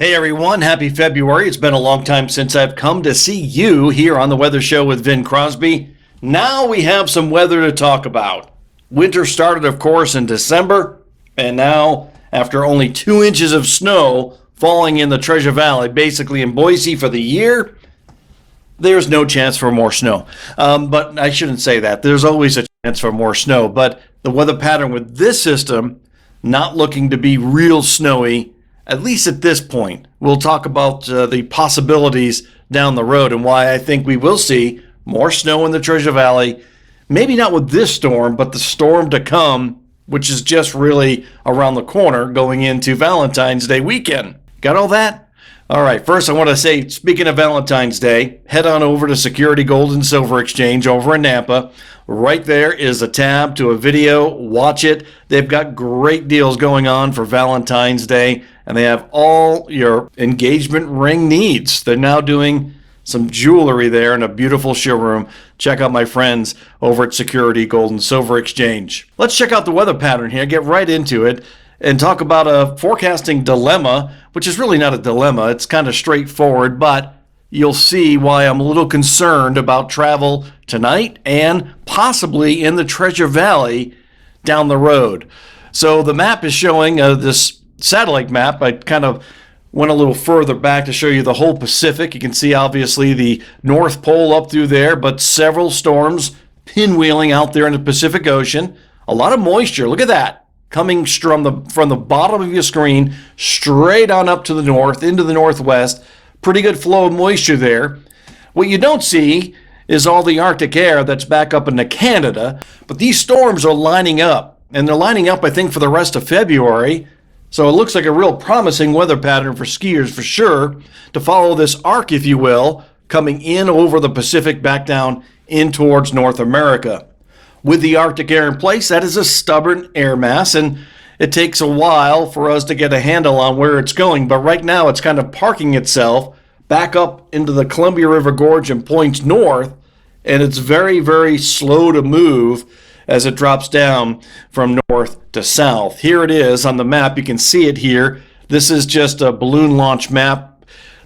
Hey everyone, happy February. It's been a long time since I've come to see you here on the Weather Show with Vin Crosby. Now we have some weather to talk about. Winter started, of course, in December, and now, after only 2 inches of snow falling in the Treasure Valley, basically in Boise for the year, there's no chance for more snow. But I shouldn't say that. There's always a chance for more snow, but the weather pattern with this system not looking to be real snowy, at least at this point. We'll talk about the possibilities down the road and why I think we will see more snow in the Treasure Valley. Maybe not with this storm, but the storm to come, which is just really around the corner going into Valentine's Day weekend. Got all that? All right, first I want to say, speaking of Valentine's Day, head on over to Security Gold and Silver Exchange over in Nampa. Right there is a tab to a video. Watch it. They've got great deals going on for Valentine's Day, and they have all your engagement ring needs. They're now doing some jewelry there in a beautiful showroom. Check out my friends over at Security Gold and Silver Exchange. Let's check out the weather pattern here, get right into it, and talk about a forecasting dilemma, which is really not a dilemma. It's kind of straightforward, but you'll see why I'm a little concerned about travel tonight and possibly in the Treasure Valley down the road. So the map is showing this satellite map. I kind of went a little further back to show you the whole Pacific. You can see obviously the North Pole up through there, but several storms pinwheeling out there in the Pacific Ocean. A lot of moisture. Look at that. Coming from the bottom of your screen straight on up to the north, into the northwest. Pretty good flow of moisture there. What you don't see is all the Arctic air that's back up into Canada, but these storms are lining up, and they're lining up, I think, for the rest of February. So it looks like a real promising weather pattern for skiers for sure, to follow this arc, if you will, coming in over the Pacific back down in towards North America. With the Arctic air in place, that is a stubborn air mass, and it takes a while for us to get a handle on where it's going. But right now, it's kind of parking itself back up into the Columbia River Gorge and points north, and it's very, very slow to move as it drops down from north to south. Here it is on the map. You can see it here. This is just a balloon launch map.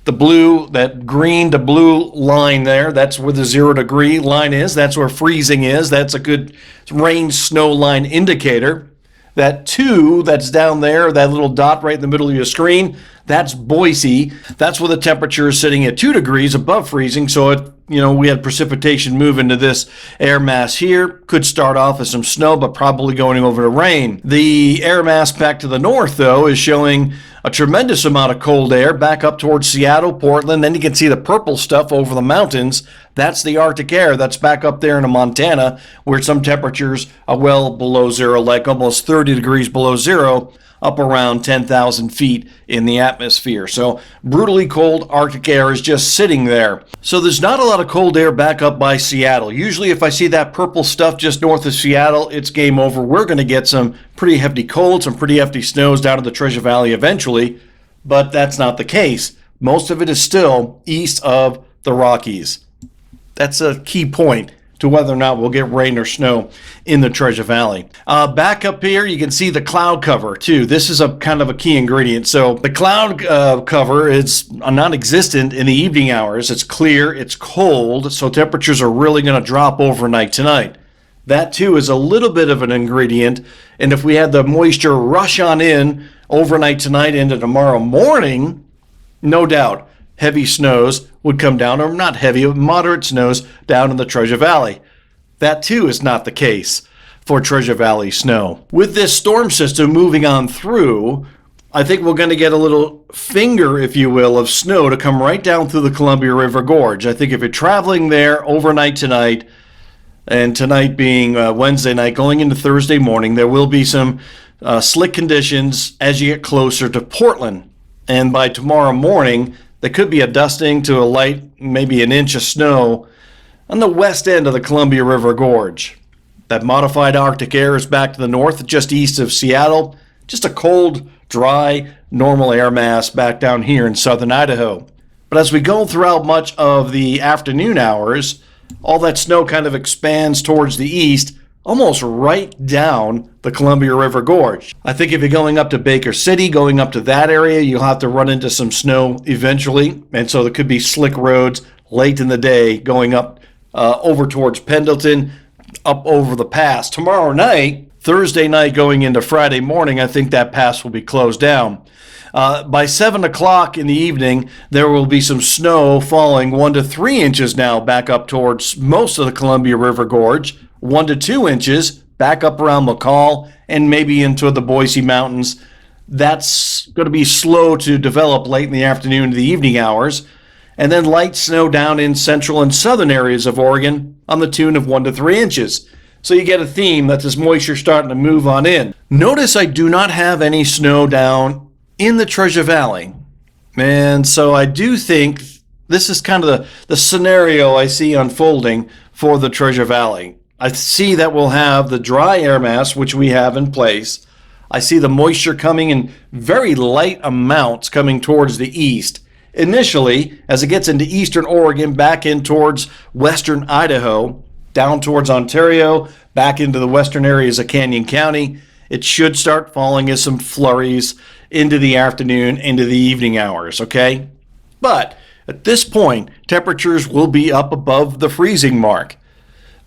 The blue, that green to blue line there, that's where the 0 degree line is. That's where freezing is. That's a good rain snow line indicator. That 2 that's down there, that little dot right in the middle of your screen, that's Boise. That's where the temperature is sitting at 2 degrees above freezing. So we had precipitation move into this air mass here. Could start off as some snow, but probably going over to rain. The air mass back to the north, though, is showing a tremendous amount of cold air back up towards Seattle, Portland. Then you can see the purple stuff over the mountains. That's the Arctic air that's back up there in Montana, where some temperatures are well below zero, like almost 30 degrees below zero, up around 10,000 feet in the atmosphere. So brutally cold Arctic air is just sitting there. So there's not a lot of cold air back up by Seattle. Usually if I see that purple stuff just north of Seattle, it's game over. We're going to get some pretty hefty cold, some pretty hefty snows down in the Treasure Valley eventually, but that's not the case. Most of it is still east of the Rockies. That's a key point to whether or not we'll get rain or snow in the Treasure Valley. Back up here, you can see the cloud cover too. This is a kind of a key ingredient. So the cloud cover is non-existent in the evening hours. It's clear, it's cold, so temperatures are really going to drop overnight tonight. That too is a little bit of an ingredient, and if we had the moisture rush on in overnight tonight into tomorrow morning, no doubt heavy snows would come down, or not heavy, moderate snows down in the Treasure Valley. That too is not the case for Treasure Valley snow. With this storm system moving on through, I think we're going to get a little finger, if you will, of snow to come right down through the Columbia River Gorge. I think if you're traveling there overnight tonight, and tonight being Wednesday night, going into Thursday morning, there will be some slick conditions as you get closer to Portland. And by tomorrow morning, there could be a dusting to a light, maybe an inch of snow on the west end of the Columbia River Gorge. That modified Arctic air is back to the north, just east of Seattle. Just a cold, dry, normal air mass back down here in southern Idaho. But as we go throughout much of the afternoon hours, all that snow kind of expands towards the east, almost right down the Columbia River Gorge. I think if you're going up to Baker City, going up to that area, you'll have to run into some snow eventually. And so there could be slick roads late in the day going up over towards Pendleton, up over the pass. Tomorrow night, Thursday night going into Friday morning, I think that pass will be closed down. By 7 o'clock in the evening, there will be some snow falling 1 to 3 inches now back up towards most of the Columbia River Gorge, 1 to 2 inches back up around McCall and maybe into the Boise Mountains. That's going to be slow to develop late in the afternoon to the evening hours. And then light snow down in central and southern areas of Oregon on the tune of 1 to 3 inches. So you get a theme that this moisture starting to move on in. Notice I do not have any snow down in the Treasure Valley. And so I do think this is kind of the scenario I see unfolding for the Treasure Valley. I see that we'll have the dry air mass, which we have in place. I see the moisture coming in very light amounts coming towards the east. Initially, as it gets into eastern Oregon, back in towards western Idaho, down towards Ontario, back into the western areas of Canyon County, it should start falling as some flurries into the afternoon, into the evening hours, okay? But at this point, temperatures will be up above the freezing mark.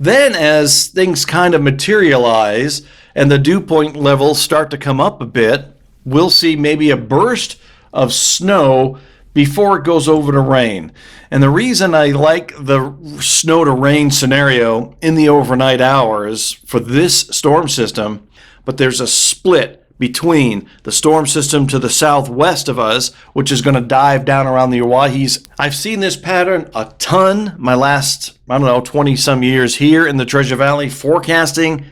Then as things kind of materialize and the dew point levels start to come up a bit, we'll see maybe a burst of snow before it goes over to rain. And the reason I like the snow to rain scenario in the overnight hours for this storm system, but there's a split between the storm system to the southwest of us, which is going to dive down around the Oahes. I've seen this pattern a ton my last, 20 some years here in the Treasure Valley forecasting.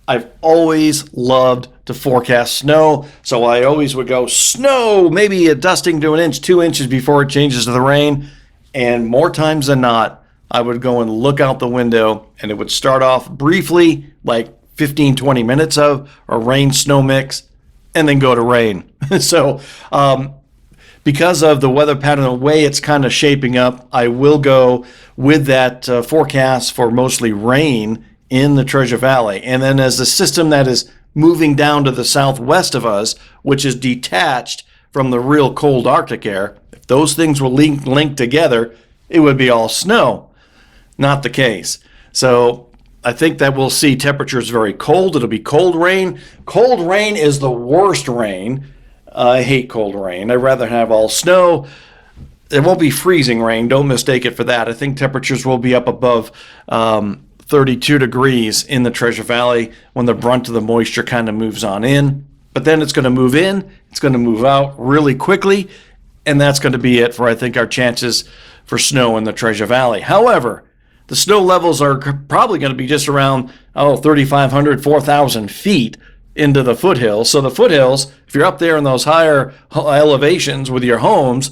I've always loved to forecast snow, so I always would go snow, maybe a dusting to 1 inch, 2 inches before it changes to the rain. And more times than not, I would go and look out the window and it would start off briefly, like 15, 20 minutes of a rain-snow mix, and then go to rain. So because of the weather pattern, the way it's kind of shaping up, I will go with that forecast for mostly rain in the Treasure Valley. And then as the system that is moving down to the southwest of us, which is detached from the real cold Arctic air, if those things were linked together, it would be all snow. Not the case. So I think that we'll see temperatures very cold. It'll be cold rain. Cold rain is the worst rain. I hate cold rain. I'd rather have all snow. It won't be freezing rain. Don't mistake it for that. I think temperatures will be up above 32 degrees in the Treasure Valley when the brunt of the moisture kind of moves on in. But then it's going to move in. It's going to move out really quickly. And that's going to be it for, I think, our chances for snow in the Treasure Valley. However, the snow levels are probably going to be just around 3,500, 4,000 feet into the foothills. So the foothills, if you're up there in those higher elevations with your homes,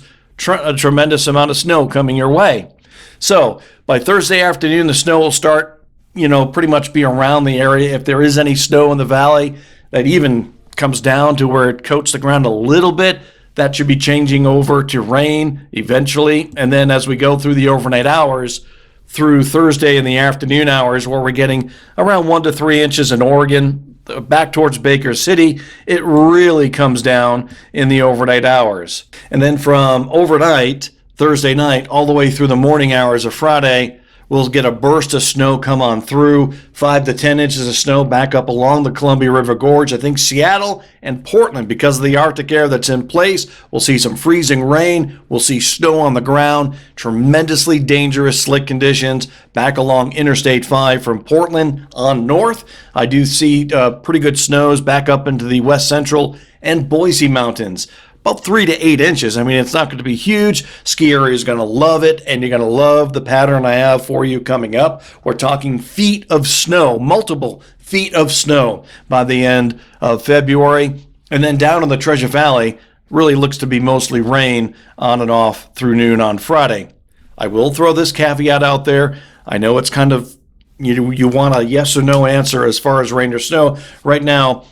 a tremendous amount of snow coming your way. So by Thursday afternoon, the snow will start, pretty much be around the area. If there is any snow in the valley that even comes down to where it coats the ground a little bit, that should be changing over to rain eventually. And then as we go through the overnight hours, through Thursday in the afternoon hours, where we're getting around 1 to 3 inches in Oregon, back towards Baker City, it really comes down in the overnight hours. And then from overnight, Thursday night, all the way through the morning hours of Friday, we'll get a burst of snow come on through, 5 to 10 inches of snow back up along the Columbia River Gorge. I think Seattle and Portland, because of the Arctic air that's in place, we'll see some freezing rain. We'll see snow on the ground, tremendously dangerous slick conditions back along Interstate 5 from Portland on north. I do see pretty good snows back up into the west central and Boise mountains. About 3 to 8 inches. I mean, it's not going to be huge. Ski area is going to love it, and you're going to love the pattern I have for you coming up. We're talking feet of snow, multiple feet of snow by the end of February. And then down in the Treasure Valley, really looks to be mostly rain on and off through noon on Friday. I will throw this caveat out there. I know it's kind of, you want a yes or no answer as far as rain or snow. Right now,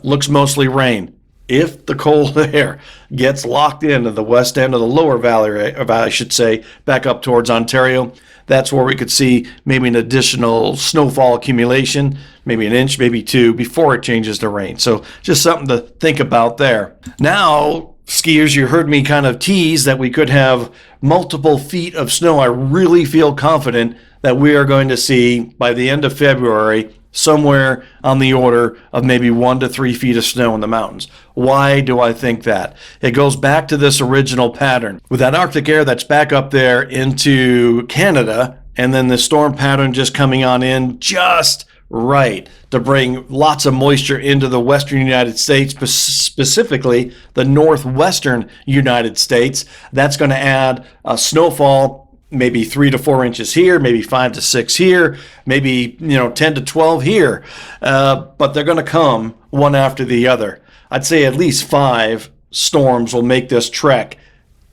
looks mostly rain. if the cold air gets locked into the west end of the lower valley, I should say, back up towards Ontario, that's where we could see maybe an additional snowfall accumulation, maybe an inch, maybe two, before it changes to rain. So just something to think about there. Now, skiers, you heard me kind of tease that we could have multiple feet of snow. I really feel confident that we are going to see, by the end of February, somewhere on the order of maybe 1 to 3 feet of snow in the mountains. Why do I think that? It goes back to this original pattern. With that Arctic air that's back up there into Canada, and then the storm pattern just coming on in just right to bring lots of moisture into the western United States, specifically the northwestern United States. That's going to add a snowfall, maybe 3 to 4 inches here, maybe 5 to 6 here, maybe 10 to 12 here. But they're going to come one after the other. I'd say at least 5 storms will make this trek,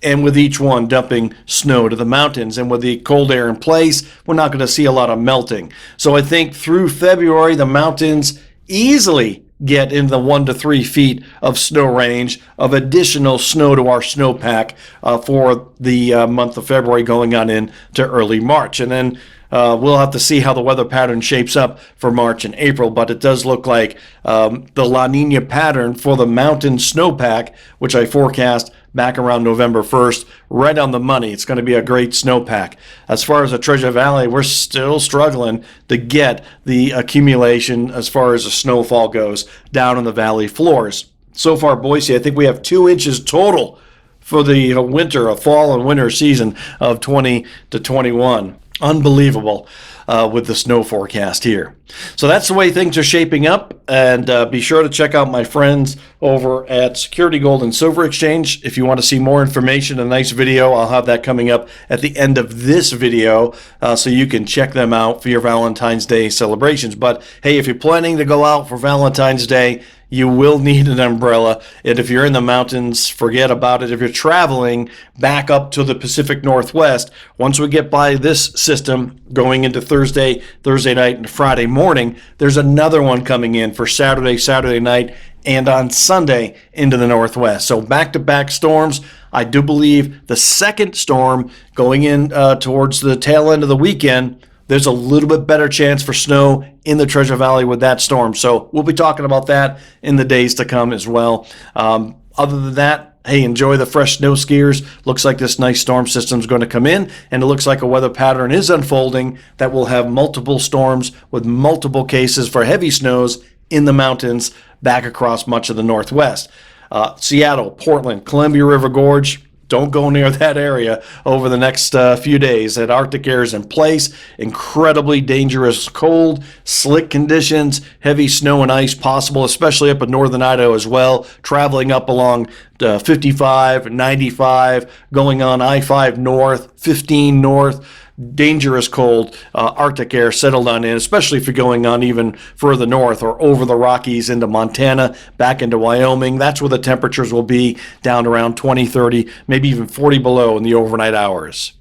and with each one dumping snow to the mountains. And with the cold air in place, we're not going to see a lot of melting. So I think through February, the mountains easily get in the 1 to 3 feet of snow range of additional snow to our snowpack for the month of February going on into early March. And then we'll have to see how the weather pattern shapes up for March and April, but it does look like the La Nina pattern for the mountain snowpack, which I forecast back around November 1st, right on the money. It's going to be a great snowpack. As far as the Treasure Valley, we're still struggling to get the accumulation as far as the snowfall goes down in the valley floors. So far, Boise, I think we have 2 inches total for the fall and winter season of 20 to 21. Unbelievable with the snow forecast here. So that's the way things are shaping up. And be sure to check out my friends over at Security Gold and Silver Exchange. If you want to see more information, a nice video, I'll have that coming up at the end of this video, so you can check them out for your Valentine's Day celebrations. But hey, if you're planning to go out for Valentine's Day, you will need an umbrella. And if you're in the mountains, forget about it. If you're traveling back up to the Pacific Northwest, once we get by this system going into Thursday night and Friday morning, there's another one coming in for Saturday night, and on Sunday into the Northwest. So back-to-back storms. I do believe the second storm going in towards the tail end of the weekend, there's a little bit better chance for snow in the Treasure Valley with that storm. So we'll be talking about that in the days to come as well. Other than that, hey, enjoy the fresh snow, skiers. Looks like this nice storm system is going to come in, and it looks like a weather pattern is unfolding that will have multiple storms with multiple cases for heavy snows in the mountains back across much of the Northwest. Seattle, Portland, Columbia River Gorge, don't go near that area over the next few days. That Arctic air is in place. Incredibly dangerous cold, slick conditions, heavy snow and ice possible, especially up in northern Idaho as well. Traveling up along 55, 95, going on I-5 north, 15 north. Dangerous cold Arctic air settled on in, especially if you're going on even further north or over the Rockies into Montana, back into Wyoming. That's where the temperatures will be down around 20, 30, maybe even 40 below in the overnight hours.